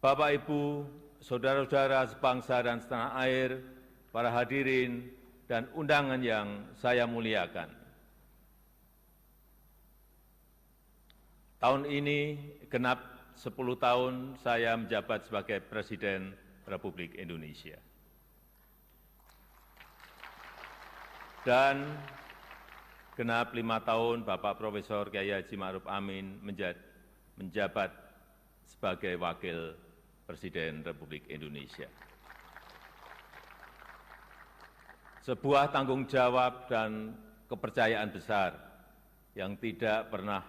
Bapak, Ibu, saudara-saudara sebangsa dan setanah air, para hadirin dan undangan yang saya muliakan. Tahun ini genap 10 tahun saya menjabat sebagai Presiden Republik Indonesia. Dan genap 5 tahun Bapak Profesor Kiai Haji Ma'ruf Amin menjabat sebagai Wakil Presiden Republik Indonesia. Sebuah tanggung jawab dan kepercayaan besar yang tidak pernah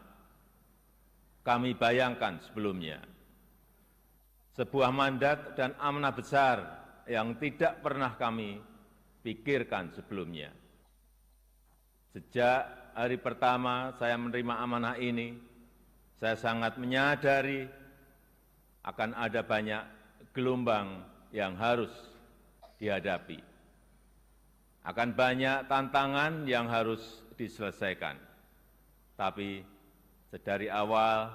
kami bayangkan sebelumnya. Sebuah mandat dan amanah besar yang tidak pernah kami pikirkan sebelumnya. Sejak hari pertama saya menerima amanah ini, saya sangat menyadari akan ada banyak gelombang yang harus dihadapi. Akan banyak tantangan yang harus diselesaikan. Tapi dari awal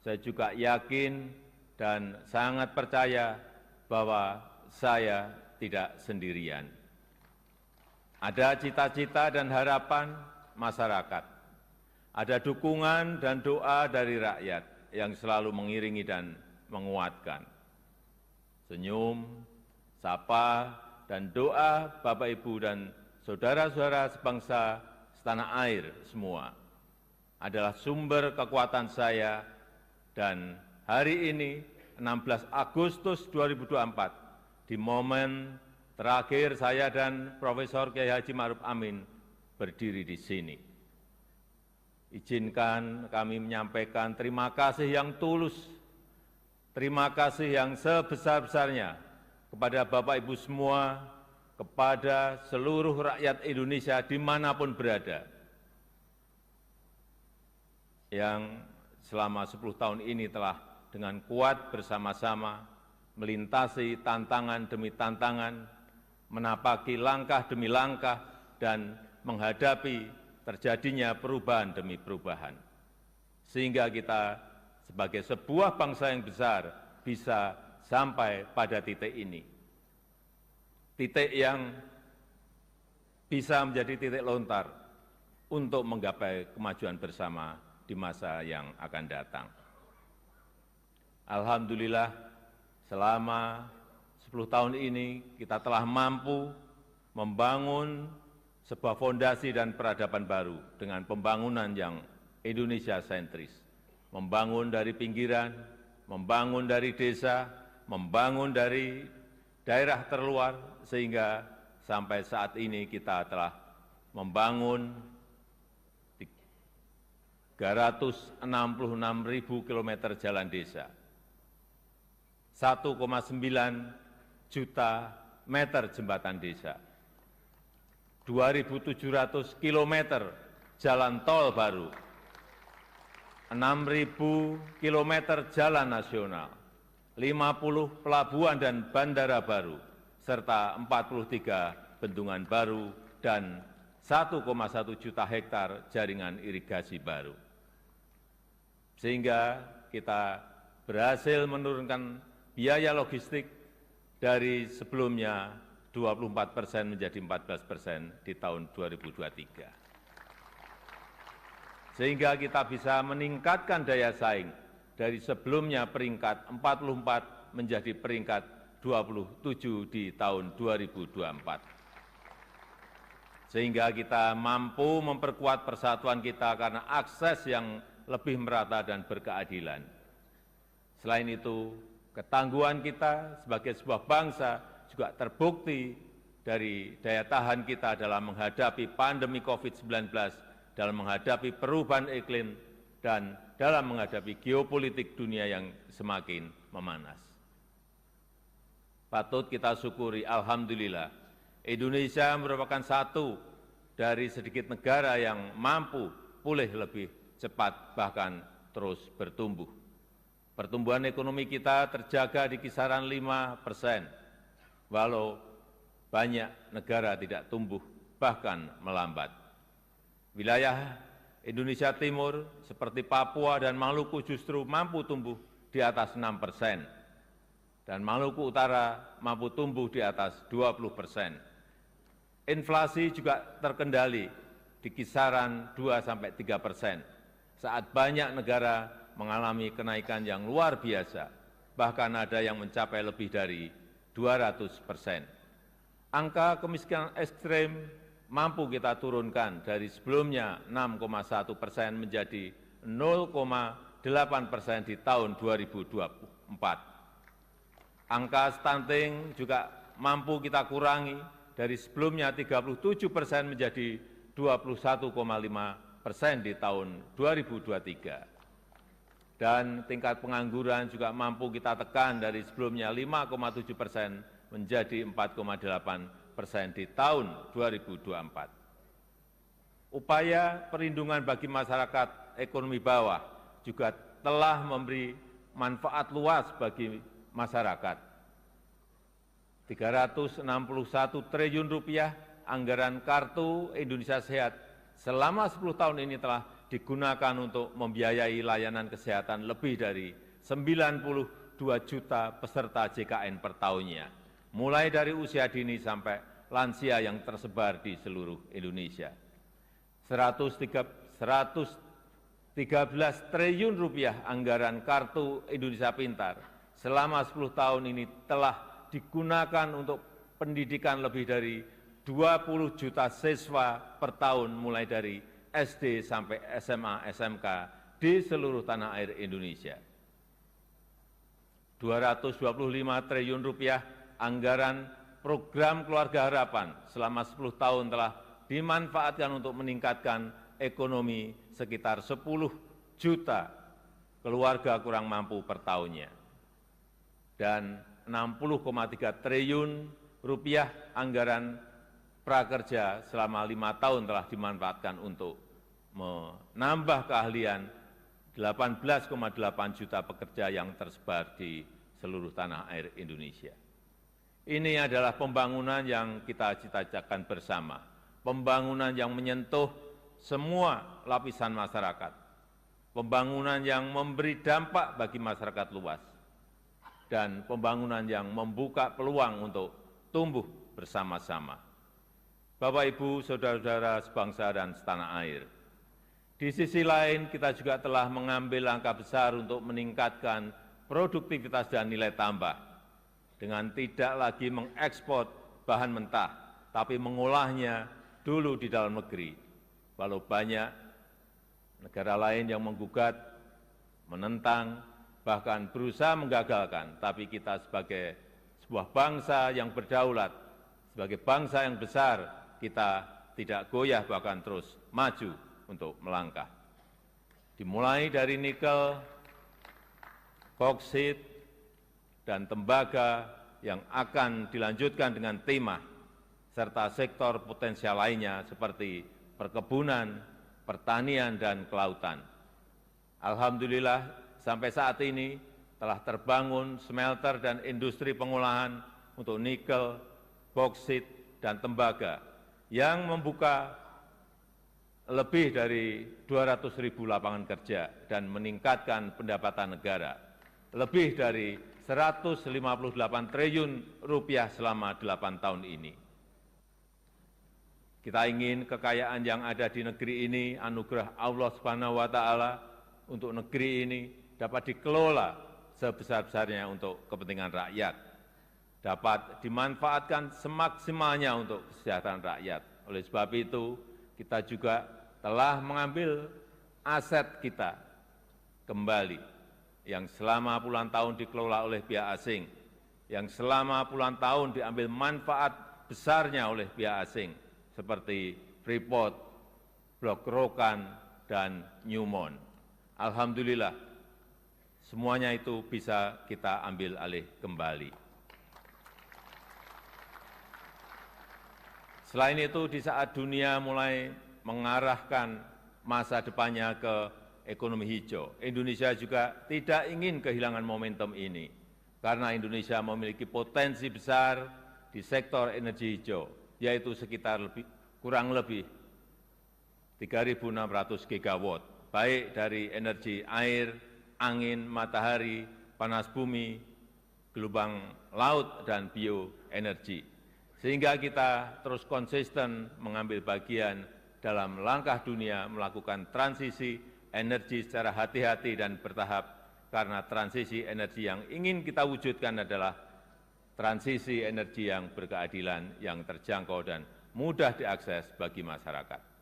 saya juga yakin dan sangat percaya bahwa saya tidak sendirian. Ada cita-cita dan harapan masyarakat. Ada dukungan dan doa dari rakyat yang selalu mengiringi dan menguatkan. Senyum, sapa, dan doa Bapak, Ibu, dan saudara-saudara sebangsa setanah air semua adalah sumber kekuatan saya, dan hari ini 16 Agustus 2024 di momen terakhir saya dan Profesor Kiai Haji Ma'ruf Amin berdiri di sini. Izinkan kami menyampaikan terima kasih yang tulus, terima kasih yang sebesar-besarnya kepada Bapak Ibu semua, kepada seluruh rakyat Indonesia dimanapun berada, yang selama 10 tahun ini telah dengan kuat bersama-sama melintasi tantangan demi tantangan, menapaki langkah demi langkah, dan menghadapi terjadinya perubahan demi perubahan. Sehingga kita sebagai sebuah bangsa yang besar bisa sampai pada titik ini. Titik yang bisa menjadi titik lontar untuk menggapai kemajuan bersama di masa yang akan datang. Alhamdulillah, selama 10 tahun ini kita telah mampu membangun sebuah fondasi dan peradaban baru dengan pembangunan yang Indonesia sentris. Membangun dari pinggiran, membangun dari desa, membangun dari daerah terluar, sehingga sampai saat ini kita telah membangun 366.000 km jalan desa, 1,9 juta meter jembatan desa, 2.700 km jalan tol baru, 6.000 km jalan nasional, 50 pelabuhan dan bandara baru, serta 43 bendungan baru dan 1,1 juta hektar jaringan irigasi baru. Sehingga kita berhasil menurunkan biaya logistik dari sebelumnya 24% menjadi 14% di tahun 2023. Sehingga kita bisa meningkatkan daya saing dari sebelumnya peringkat 44 menjadi peringkat 27 di tahun 2024. Sehingga kita mampu memperkuat persatuan kita karena akses yang lebih merata dan berkeadilan. Selain itu, ketangguhan kita sebagai sebuah bangsa juga terbukti dari daya tahan kita dalam menghadapi pandemi COVID-19, dalam menghadapi perubahan iklim, dan dalam menghadapi geopolitik dunia yang semakin memanas. Patut kita syukuri, alhamdulillah, Indonesia merupakan satu dari sedikit negara yang mampu pulih lebih cepat, bahkan terus bertumbuh. Pertumbuhan ekonomi kita terjaga di kisaran 5%, walau banyak negara tidak tumbuh, bahkan melambat. Wilayah Indonesia Timur seperti Papua dan Maluku justru mampu tumbuh di atas 6%. dan Maluku Utara mampu tumbuh di atas 20%. Inflasi juga terkendali di kisaran 2–3%, saat banyak negara mengalami kenaikan yang luar biasa, bahkan ada yang mencapai lebih dari 200%. Angka kemiskinan ekstrem mampu kita turunkan dari sebelumnya 6,1% menjadi 0,8% di tahun 2024. Angka stunting juga mampu kita kurangi dari sebelumnya 37% menjadi 21,5% di tahun 2023. Dan tingkat pengangguran juga mampu kita tekan dari sebelumnya 5,7% menjadi 4,8% di tahun 2024. Upaya perlindungan bagi masyarakat ekonomi bawah juga telah memberi manfaat luas bagi masyarakat. 361 triliun rupiah anggaran Kartu Indonesia Sehat selama 10 tahun ini telah digunakan untuk membiayai layanan kesehatan lebih dari 92 juta peserta JKN per tahunnya, mulai dari usia dini sampai lansia yang tersebar di seluruh Indonesia. 113 triliun rupiah anggaran Kartu Indonesia Pintar selama 10 tahun ini telah digunakan untuk pendidikan lebih dari 20 juta siswa per tahun mulai dari SD sampai SMA, SMK di seluruh tanah air Indonesia. 225 triliun rupiah anggaran program Keluarga Harapan selama 10 tahun telah dimanfaatkan untuk meningkatkan ekonomi sekitar 10 juta keluarga kurang mampu per tahunnya. Dan 60,3 triliun rupiah anggaran prakerja selama 5 tahun telah dimanfaatkan untuk menambah keahlian 18,8 juta pekerja yang tersebar di seluruh tanah air Indonesia. Ini adalah pembangunan yang kita cita-citakan bersama, pembangunan yang menyentuh semua lapisan masyarakat, pembangunan yang memberi dampak bagi masyarakat luas, dan pembangunan yang membuka peluang untuk tumbuh bersama-sama. Bapak, Ibu, saudara-saudara sebangsa dan setanah air, di sisi lain kita juga telah mengambil langkah besar untuk meningkatkan produktivitas dan nilai tambah dengan tidak lagi mengekspor bahan mentah, tapi mengolahnya dulu di dalam negeri. Walau banyak negara lain yang menggugat, menentang, bahkan berusaha menggagalkan, tapi kita sebagai sebuah bangsa yang berdaulat, sebagai bangsa yang besar, kita tidak goyah bahkan terus maju untuk melangkah. Dimulai dari nikel, boksit, dan tembaga yang akan dilanjutkan dengan timah, serta sektor potensial lainnya seperti perkebunan, pertanian, dan kelautan. Alhamdulillah, sampai saat ini telah terbangun smelter dan industri pengolahan untuk nikel, boksit, dan tembaga yang membuka lebih dari 200.000 lapangan kerja dan meningkatkan pendapatan negara lebih dari 158 triliun rupiah selama 8 tahun ini. Kita ingin kekayaan yang ada di negeri ini, anugerah Allah Subhanahu wa Ta'ala untuk negeri ini dapat dikelola sebesar-besarnya untuk kepentingan rakyat, dapat dimanfaatkan semaksimalnya untuk kesejahteraan rakyat. Oleh sebab itu, kita juga telah mengambil aset kita kembali yang selama puluhan tahun dikelola oleh pihak asing, yang selama puluhan tahun diambil manfaat besarnya oleh pihak asing, seperti Freeport, Blok Rokan, dan Newmont. Alhamdulillah, semuanya itu bisa kita ambil alih kembali. Selain itu, di saat dunia mulai mengarahkan masa depannya ke ekonomi hijau, Indonesia juga tidak ingin kehilangan momentum ini, karena Indonesia memiliki potensi besar di sektor energi hijau, yaitu sekitar kurang lebih 3.600 gigawatt, baik dari energi air, angin, matahari, panas bumi, gelombang laut, dan bioenergi. Sehingga kita terus konsisten mengambil bagian dalam langkah dunia melakukan transisi energi secara hati-hati dan bertahap, karena transisi energi yang ingin kita wujudkan adalah transisi energi yang berkeadilan, yang terjangkau dan mudah diakses bagi masyarakat.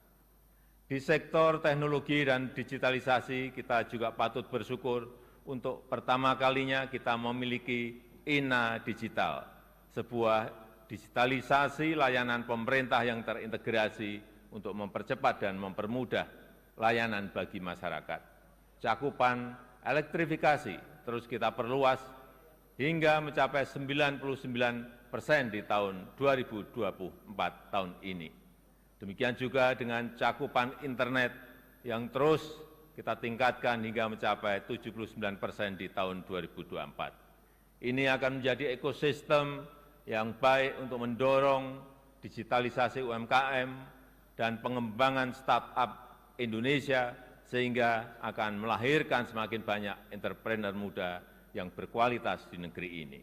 Di sektor teknologi dan digitalisasi, kita juga patut bersyukur untuk pertama kalinya kita memiliki INA Digital, sebuah digitalisasi layanan pemerintah yang terintegrasi untuk mempercepat dan mempermudah layanan bagi masyarakat. Cakupan elektrifikasi terus kita perluas hingga mencapai 99% di tahun 2024 tahun ini. Demikian juga dengan cakupan internet yang terus kita tingkatkan hingga mencapai 79% di tahun 2024. Ini akan menjadi ekosistem yang baik untuk mendorong digitalisasi UMKM dan pengembangan startup Indonesia, sehingga akan melahirkan semakin banyak entrepreneur muda yang berkualitas di negeri ini.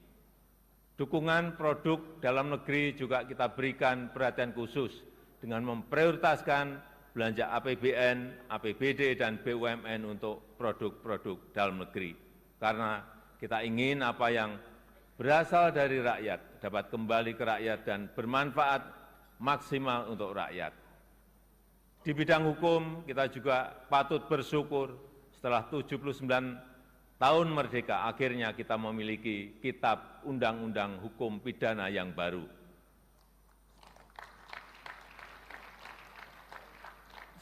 Dukungan produk dalam negeri juga kita berikan perhatian khusus dengan memprioritaskan belanja APBN, APBD, dan BUMN untuk produk-produk dalam negeri. Karena kita ingin apa yang berasal dari rakyat dapat kembali ke rakyat dan bermanfaat maksimal untuk rakyat. Di bidang hukum, kita juga patut bersyukur setelah 79 tahun merdeka, akhirnya kita memiliki Kitab Undang-Undang Hukum Pidana yang baru.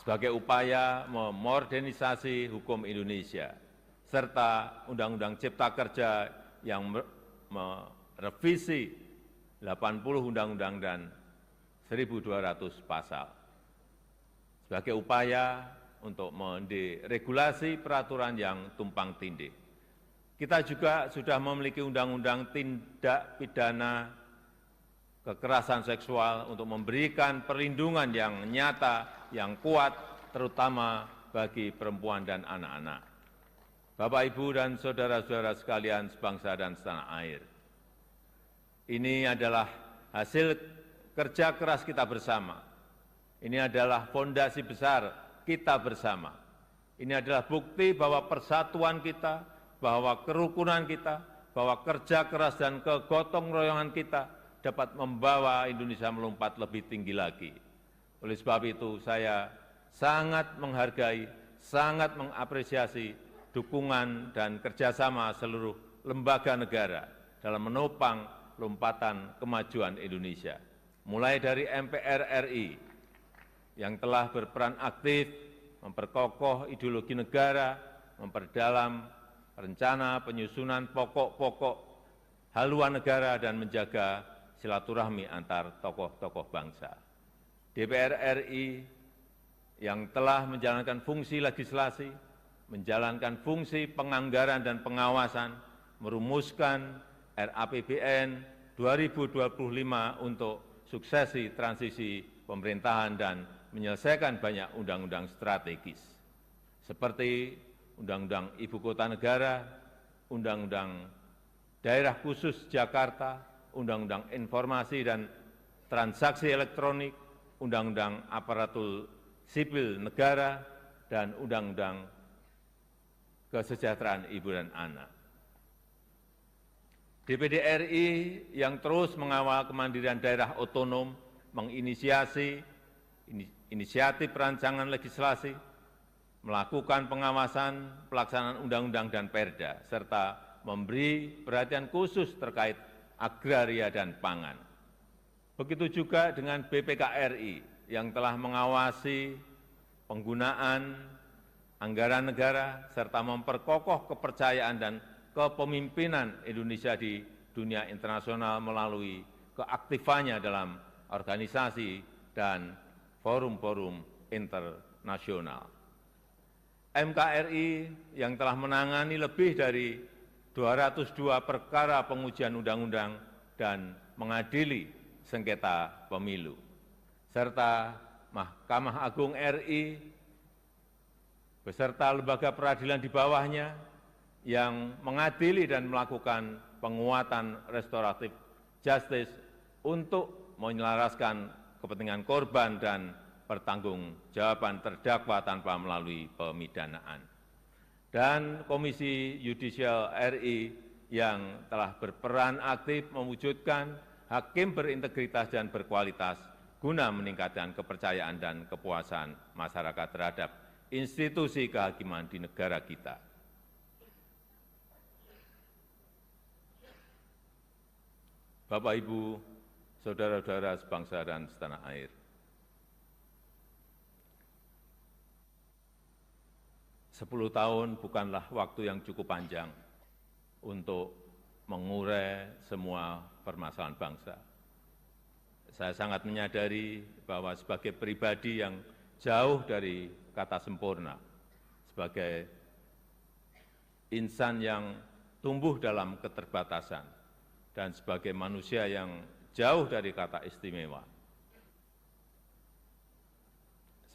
Sebagai upaya memodernisasi hukum Indonesia, serta Undang-Undang Cipta Kerja yang merevisi 80 undang-undang dan 1.200 pasal. Sebagai upaya untuk menderegulasi peraturan yang tumpang tindih. Kita juga sudah memiliki undang-undang tindak pidana kekerasan seksual untuk memberikan perlindungan yang nyata, yang kuat, terutama bagi perempuan dan anak-anak. Bapak, Ibu, dan saudara-saudara sekalian sebangsa dan setanah air. Ini adalah hasil kerja keras kita bersama. Ini adalah fondasi besar kita bersama. Ini adalah bukti bahwa persatuan kita, bahwa kerukunan kita, bahwa kerja keras dan kegotong royongan kita dapat membawa Indonesia melompat lebih tinggi lagi. Oleh sebab itu, saya sangat menghargai, sangat mengapresiasi dukungan dan kerjasama seluruh lembaga negara dalam menopang lompatan kemajuan Indonesia. Mulai dari MPR RI, yang telah berperan aktif memperkokoh ideologi negara, memperdalam rencana penyusunan pokok-pokok haluan negara, dan menjaga silaturahmi antar tokoh-tokoh bangsa. DPR RI yang telah menjalankan fungsi legislasi, menjalankan fungsi penganggaran dan pengawasan, merumuskan RAPBN 2025 untuk suksesi transisi pemerintahan dan menyelesaikan banyak undang-undang strategis, seperti Undang-Undang Ibu Kota Negara, Undang-Undang Daerah Khusus Jakarta, Undang-Undang Informasi dan Transaksi Elektronik, Undang-Undang Aparatur Sipil Negara, dan Undang-Undang Kesejahteraan Ibu dan Anak. DPD RI yang terus mengawal kemandirian daerah otonom, menginisiasi inisiatif perancangan legislasi, melakukan pengawasan pelaksanaan undang-undang dan perda, serta memberi perhatian khusus terkait agraria dan pangan. Begitu juga dengan BPKRI yang telah mengawasi penggunaan anggaran negara, serta memperkokoh kepercayaan dan kepemimpinan Indonesia di dunia internasional melalui keaktifannya dalam organisasi dan forum-forum internasional. MKRI yang telah menangani lebih dari 202 perkara pengujian undang-undang dan mengadili sengketa pemilu, serta Mahkamah Agung RI beserta lembaga peradilan di bawahnya yang mengadili dan melakukan penguatan restoratif justice untuk menyelaraskan kepentingan korban dan pertanggungjawaban terdakwa tanpa melalui pemidanaan. Dan Komisi Yudisial RI yang telah berperan aktif mewujudkan hakim berintegritas dan berkualitas guna meningkatkan kepercayaan dan kepuasan masyarakat terhadap institusi kehakiman di negara kita. Bapak, Ibu, saudara-saudara sebangsa dan setanah air, sepuluh tahun bukanlah waktu yang cukup panjang untuk mengurai semua permasalahan bangsa. Saya sangat menyadari bahwa sebagai pribadi yang jauh dari kata sempurna, sebagai insan yang tumbuh dalam keterbatasan, dan sebagai manusia yang jauh dari kata istimewa,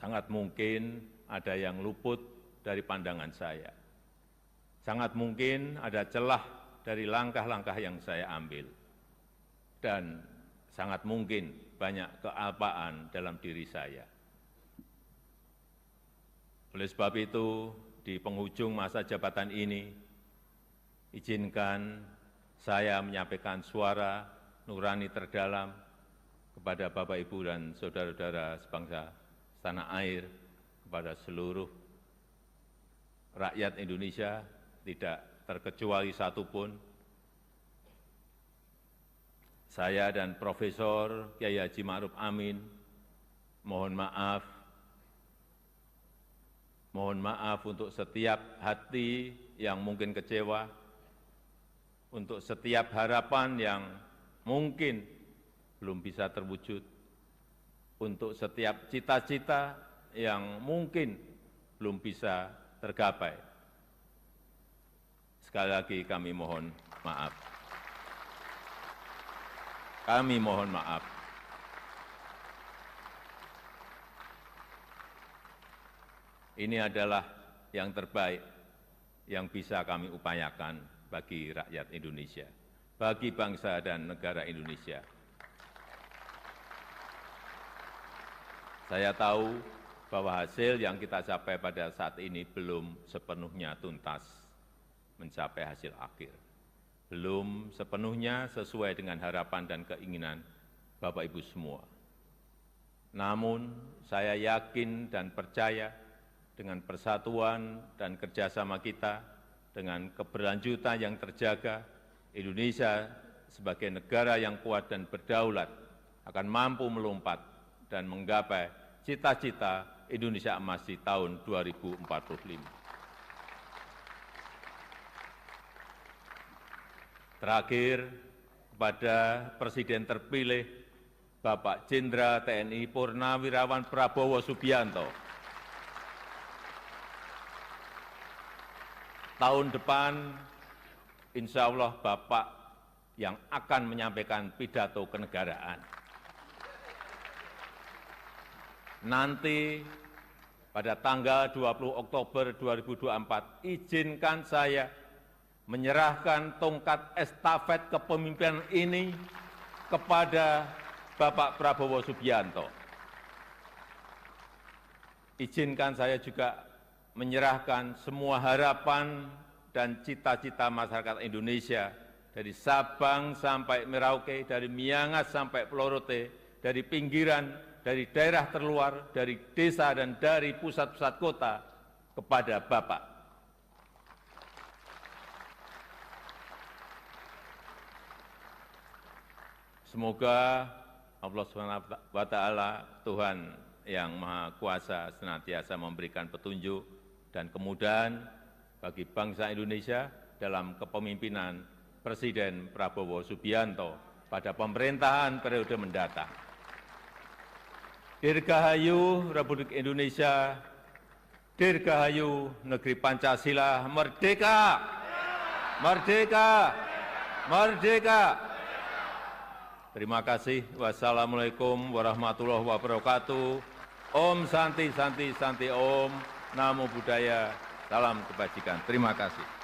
sangat mungkin ada yang luput dari pandangan saya. Sangat mungkin ada celah dari langkah-langkah yang saya ambil. Dan sangat mungkin banyak kealpaan dalam diri saya. Oleh sebab itu, di penghujung masa jabatan ini, izinkan saya menyampaikan suara nurani terdalam kepada Bapak, Ibu, dan saudara-saudara sebangsa setanah air, kepada seluruh rakyat Indonesia, tidak terkecuali satupun. Saya dan Profesor Kiai Haji Ma'ruf Amin mohon maaf untuk setiap hati yang mungkin kecewa, untuk setiap harapan yang mungkin belum bisa terwujud, untuk setiap cita-cita yang mungkin belum bisa tergapai. Sekali lagi kami mohon maaf. Kami mohon maaf. Ini adalah yang terbaik yang bisa kami upayakan bagi rakyat Indonesia, bagi bangsa dan negara Indonesia. Saya tahu bahwa hasil yang kita capai pada saat ini belum sepenuhnya tuntas mencapai hasil akhir. Belum sepenuhnya sesuai dengan harapan dan keinginan Bapak Ibu semua. Namun saya yakin dan percaya dengan persatuan dan kerjasama kita, dengan keberlanjutan yang terjaga, Indonesia sebagai negara yang kuat dan berdaulat akan mampu melompat dan menggapai cita-cita Indonesia Emas di tahun 2045. Terakhir, kepada Presiden terpilih Bapak Jenderal TNI Purnawirawan Prabowo Subianto. Tahun depan, insya Allah Bapak yang akan menyampaikan pidato kenegaraan. Nanti pada tanggal 20 Oktober 2024, izinkan saya menyerahkan tongkat estafet kepemimpinan ini kepada Bapak Prabowo Subianto. Izinkan saya juga menyerahkan semua harapan dan cita-cita masyarakat Indonesia dari Sabang sampai Merauke, dari Miangas sampai Pelorote, dari pinggiran, dari daerah terluar, dari desa dan dari pusat-pusat kota kepada Bapak. Semoga Allah SWT, Tuhan yang Maha Kuasa, senantiasa memberikan petunjuk dan kemudahan bagi bangsa Indonesia dalam kepemimpinan Presiden Prabowo Subianto pada pemerintahan periode mendatang. Dirgahayu Republik Indonesia, Dirgahayu Negeri Pancasila, merdeka! Merdeka! Merdeka! Terima kasih. Wassalamualaikum warahmatullahi wabarakatuh. Om Santi Santi Santi Om. Namo Buddhaya. Salam kebajikan. Terima kasih.